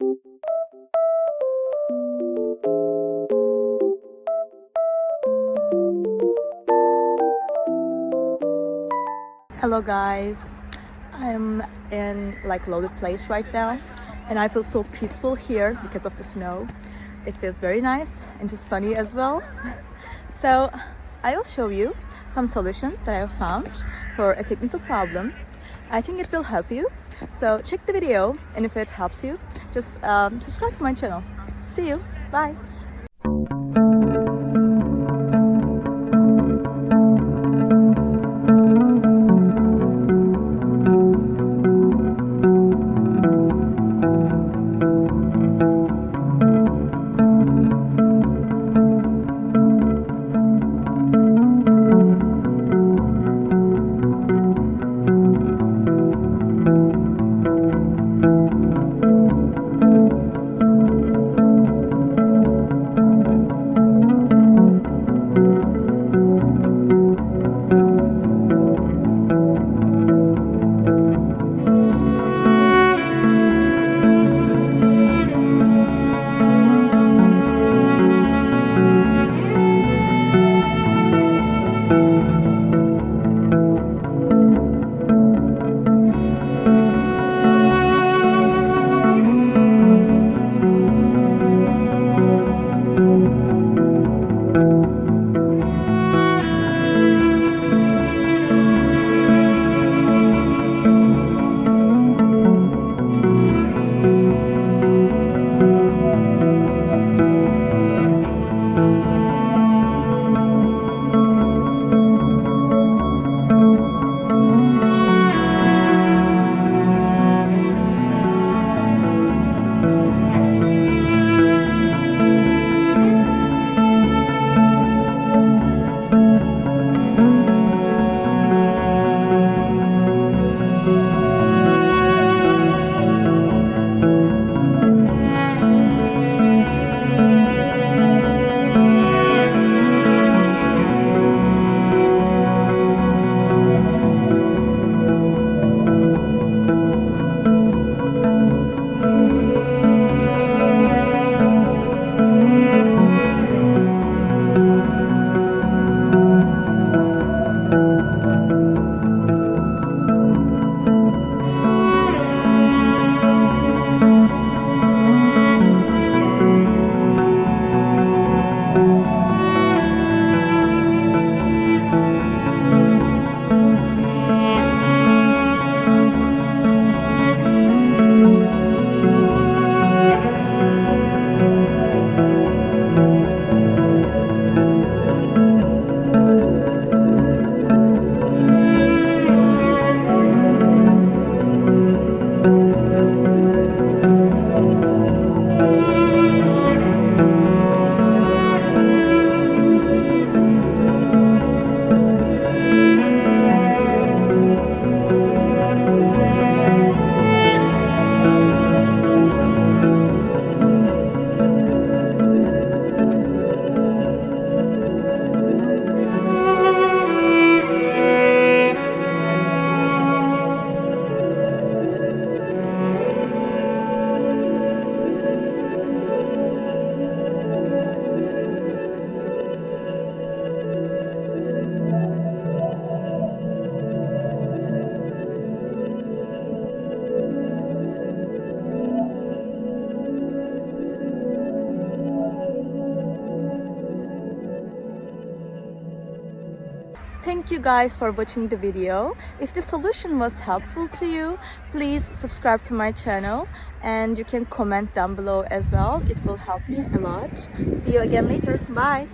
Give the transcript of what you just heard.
Hello guys, I'm in like loaded place right now and I feel so peaceful here because of the snow. It feels very nice and just sunny as well. So I will show you some solutions that I have found for a technical problem. I think it will help you. So check the video, and if it helps you, just subscribe to my channel. See you, bye. Thank you guys for watching the video. If the solution was helpful to you, please subscribe to my channel and you can comment down below as well. It will help me a lot. See you again later. Bye.